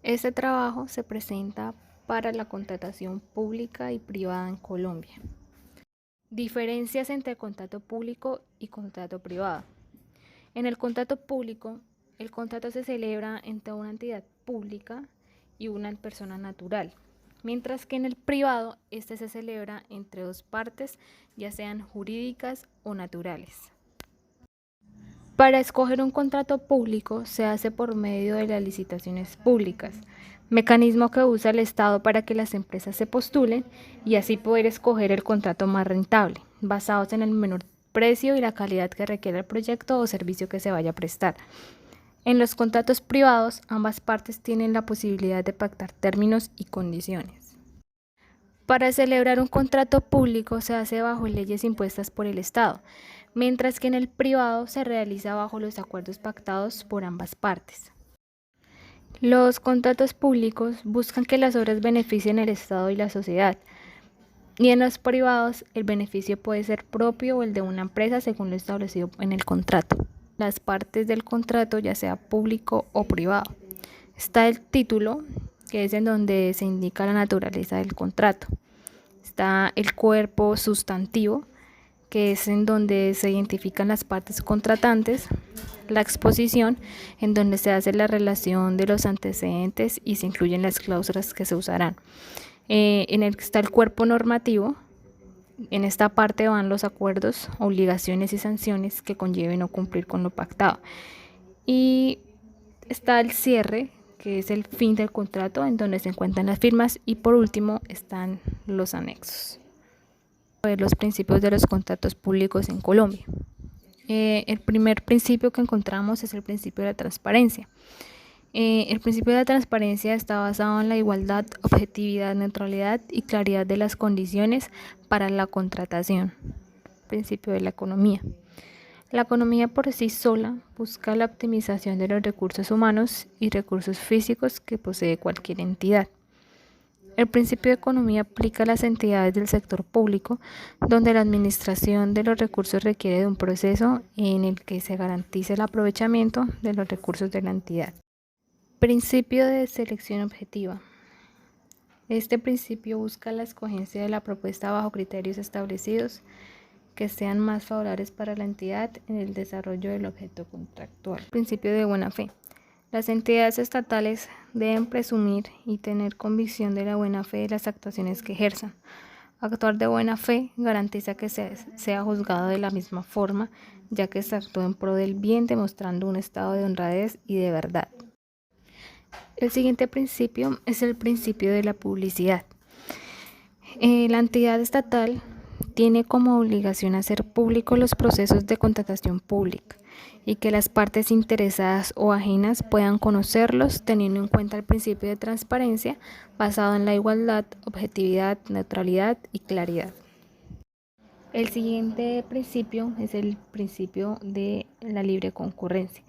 Este trabajo se presenta para la contratación pública y privada en Colombia. Diferencias entre contrato público y contrato privado. En el contrato público, el contrato se celebra entre una entidad pública y una persona natural, mientras que en el privado, este se celebra entre dos partes, ya sean jurídicas o naturales. Para escoger un contrato público se hace por medio de las licitaciones públicas, mecanismo que usa el Estado para que las empresas se postulen y así poder escoger el contrato más rentable, basados en el menor precio y la calidad que requiere el proyecto o servicio que se vaya a prestar. En los contratos privados, ambas partes tienen la posibilidad de pactar términos y condiciones. Para celebrar un contrato público se hace bajo leyes impuestas por el Estado, mientras que en el privado se realiza bajo los acuerdos pactados por ambas partes. Los contratos públicos buscan que las obras beneficien al Estado y la sociedad, y en los privados el beneficio puede ser propio o el de una empresa según lo establecido en el contrato. Las partes del contrato, ya sea público o privado. Está el título, que es en donde se indica la naturaleza del contrato. Está el cuerpo sustantivo, que es en donde se identifican las partes contratantes, la exposición, en donde se hace la relación de los antecedentes y se incluyen las cláusulas que se usarán. En el que está el cuerpo normativo. En esta parte van los acuerdos, obligaciones y sanciones que conlleven no cumplir con lo pactado. Y está el cierre, que es el fin del contrato, en donde se encuentran las firmas, y por último están los anexos. Los principios de los contratos públicos en Colombia. El primer principio que encontramos es el principio de la transparencia. El principio de la transparencia está basado en la igualdad, objetividad, neutralidad y claridad de las condiciones para la contratación. Principio de la economía. La economía por sí sola busca la optimización de los recursos humanos y recursos físicos que posee cualquier entidad. El principio de economía aplica a las entidades del sector público, donde la administración de los recursos requiere de un proceso en el que se garantice el aprovechamiento de los recursos de la entidad. Principio de selección objetiva. Este principio busca la escogencia de la propuesta bajo criterios establecidos que sean más favorables para la entidad en el desarrollo del objeto contractual. Principio de buena fe. Las entidades estatales deben presumir y tener convicción de la buena fe de las actuaciones que ejerzan. Actuar de buena fe garantiza que sea juzgado de la misma forma, ya que se actúa en pro del bien, demostrando un estado de honradez y de verdad. El siguiente principio es el principio de la publicidad. La entidad estatal tiene como obligación hacer públicos los procesos de contratación pública y que las partes interesadas o ajenas puedan conocerlos, teniendo en cuenta el principio de transparencia basado en la igualdad, objetividad, neutralidad y claridad. El siguiente principio es el principio de la libre concurrencia.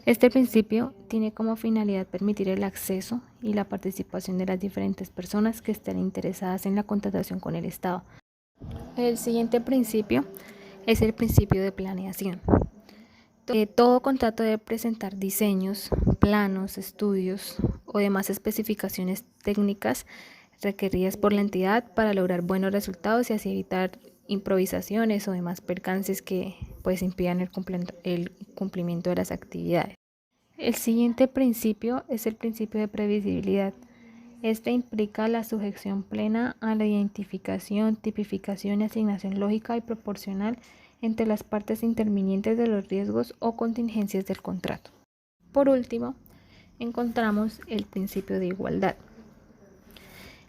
Este principio tiene como finalidad permitir el acceso y la participación de las diferentes personas que estén interesadas en la contratación con el Estado. El siguiente principio es el principio de planeación. Todo contrato debe presentar diseños, planos, estudios o demás especificaciones técnicas requeridas por la entidad para lograr buenos resultados y así evitar improvisaciones o demás percances que impidan el cumplimiento de las actividades. El siguiente principio es el principio de previsibilidad. Este implica la sujeción plena a la identificación, tipificación y asignación lógica y proporcional entre las partes intervinientes de los riesgos o contingencias del contrato. Por último, encontramos el principio de igualdad.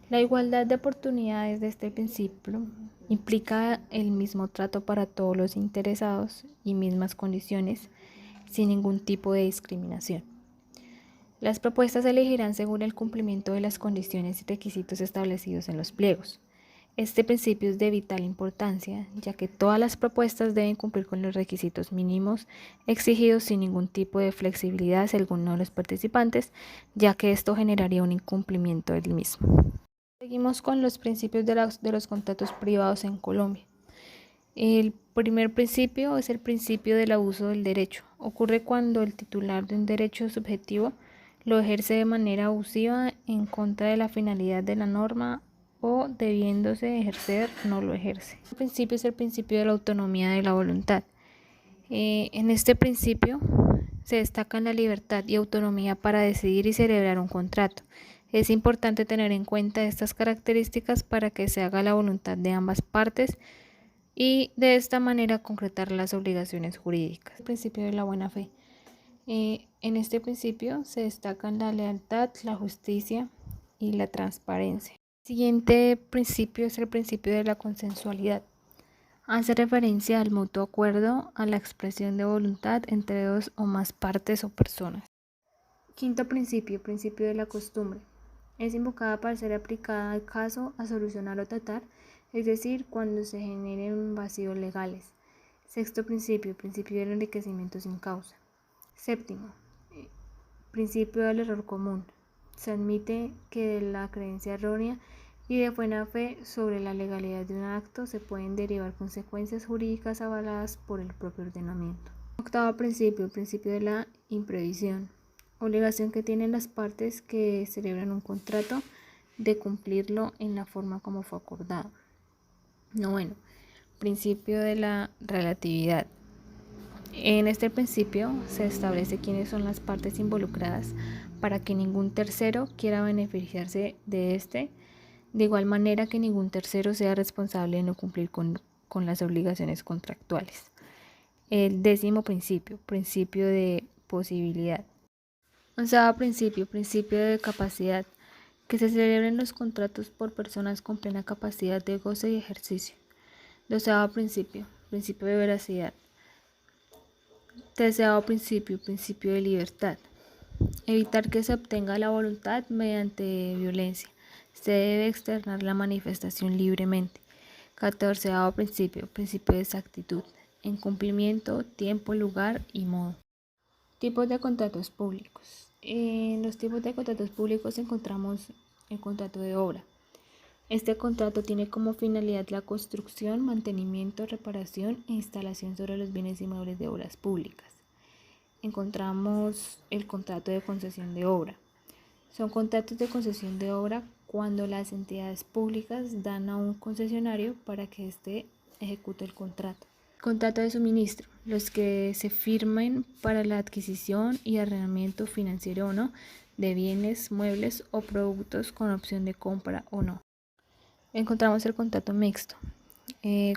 La igualdad de oportunidades de este principio implica el mismo trato para todos los interesados y mismas condiciones, sin ningún tipo de discriminación. Las propuestas se elegirán según el cumplimiento de las condiciones y requisitos establecidos en los pliegos. Este principio es de vital importancia, ya que todas las propuestas deben cumplir con los requisitos mínimos exigidos sin ningún tipo de flexibilidad según uno de los participantes, ya que esto generaría un incumplimiento del mismo. Seguimos con los principios de los contratos privados en Colombia. El primer principio es el principio del abuso del derecho. Ocurre cuando el titular de un derecho subjetivo lo ejerce de manera abusiva en contra de la finalidad de la norma o debiéndose ejercer no lo ejerce. El principio es el principio de la autonomía de la voluntad. En este principio se destacan la libertad y autonomía para decidir y celebrar un contrato. Es importante tener en cuenta estas características para que se haga la voluntad de ambas partes y de esta manera concretar las obligaciones jurídicas. El principio de la buena fe. En este principio se destacan la lealtad, la justicia y la transparencia. El siguiente principio es el principio de la consensualidad. Hace referencia al mutuo acuerdo, a la expresión de voluntad entre dos o más partes o personas. Quinto principio, principio de la costumbre. Es invocada para ser aplicada al caso, a solucionar o tratar, es decir, cuando se generen vacíos legales. Sexto principio, principio del enriquecimiento sin causa. Séptimo, principio del error común. Se admite que de la creencia errónea y de buena fe sobre la legalidad de un acto se pueden derivar consecuencias jurídicas avaladas por el propio ordenamiento. Octavo principio, principio de la imprevisión. Obligación que tienen las partes que celebran un contrato de cumplirlo en la forma como fue acordado. Noveno, principio de la relatividad. En este principio se establece quiénes son las partes involucradas para que ningún tercero quiera beneficiarse de este, de igual manera que ningún tercero sea responsable de no cumplir con las obligaciones contractuales. El décimo principio, principio de posibilidad. Onceavo principio, principio de capacidad, que se celebren los contratos por personas con plena capacidad de goce y ejercicio. Doceavo principio, principio de veracidad. Terceavo principio, principio de libertad. Evitar que se obtenga la voluntad mediante violencia. Se debe externar la manifestación libremente. Catorceavo principio, principio de exactitud. En cumplimiento, tiempo, lugar y modo. Tipos de contratos públicos. En los tipos de contratos públicos encontramos el contrato de obra. Este contrato tiene como finalidad la construcción, mantenimiento, reparación e instalación sobre los bienes inmuebles de obras públicas. Encontramos el contrato de concesión de obra. Son contratos de concesión de obra cuando las entidades públicas dan a un concesionario para que éste ejecute el contrato. Contrato de suministro, los que se firmen para la adquisición y arrendamiento financiero o no de bienes, muebles o productos con opción de compra o no. Encontramos el contrato mixto,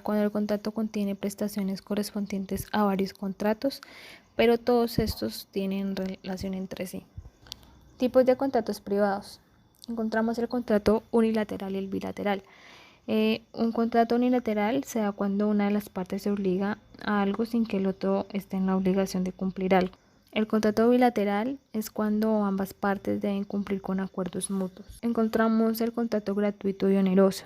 cuando el contrato contiene prestaciones correspondientes a varios contratos, pero todos estos tienen relación entre sí. Tipos de contratos privados. Encontramos el contrato unilateral y el bilateral. Un contrato unilateral se da cuando una de las partes se obliga a algo sin que el otro esté en la obligación de cumplir algo. El contrato bilateral es cuando ambas partes deben cumplir con acuerdos mutuos. Encontramos el contrato gratuito y oneroso.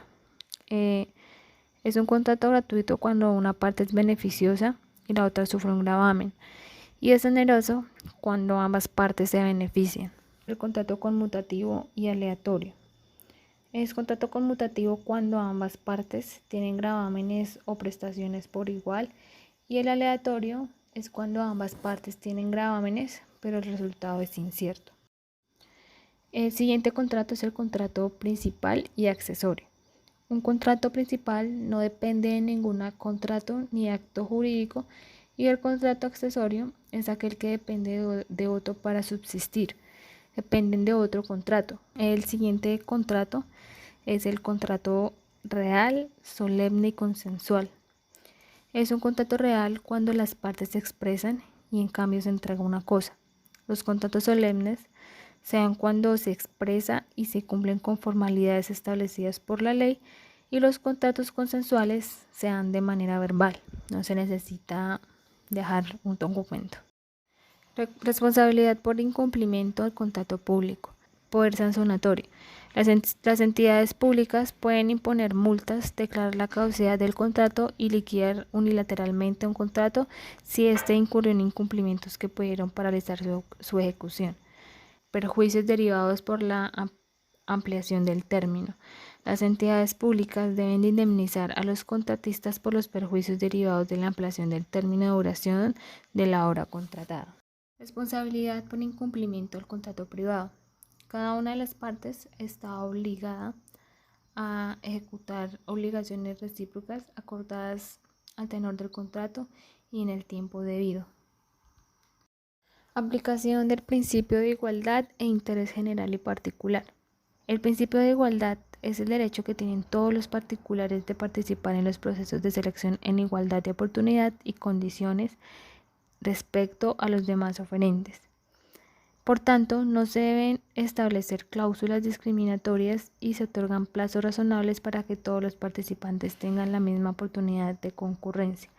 Es un contrato gratuito cuando una parte es beneficiosa y la otra sufre un gravamen. Y es oneroso cuando ambas partes se benefician. El contrato conmutativo y aleatorio. Es contrato conmutativo cuando ambas partes tienen gravámenes o prestaciones por igual, y el aleatorio es cuando ambas partes tienen gravámenes, pero el resultado es incierto. El siguiente contrato es el contrato principal y accesorio. Un contrato principal no depende de ningún contrato ni acto jurídico, y el contrato accesorio es aquel que depende de otro para subsistir. Dependen de otro contrato. El siguiente contrato es el contrato real, solemne y consensual. Es un contrato real cuando las partes se expresan y en cambio se entrega una cosa. Los contratos solemnes se dan cuando se expresa y se cumplen con formalidades establecidas por la ley, y los contratos consensuales se dan de manera verbal. No se necesita dejar un documento. Responsabilidad por incumplimiento del contrato público. Poder sancionatorio. Las entidades públicas pueden imponer multas, declarar la caducidad del contrato y liquidar unilateralmente un contrato si éste incurrió en incumplimientos que pudieron paralizar su ejecución. Perjuicios derivados por la ampliación del término. Las entidades públicas deben de indemnizar a los contratistas por los perjuicios derivados de la ampliación del término de duración de la obra contratada. Responsabilidad por incumplimiento del contrato privado. Cada una de las partes está obligada a ejecutar obligaciones recíprocas acordadas al tenor del contrato y en el tiempo debido. Aplicación del principio de igualdad e interés general y particular. El principio de igualdad es el derecho que tienen todos los particulares de participar en los procesos de selección en igualdad de oportunidad y condiciones respecto a los demás oferentes. Por tanto, no se deben establecer cláusulas discriminatorias y se otorgan plazos razonables para que todos los participantes tengan la misma oportunidad de concurrencia.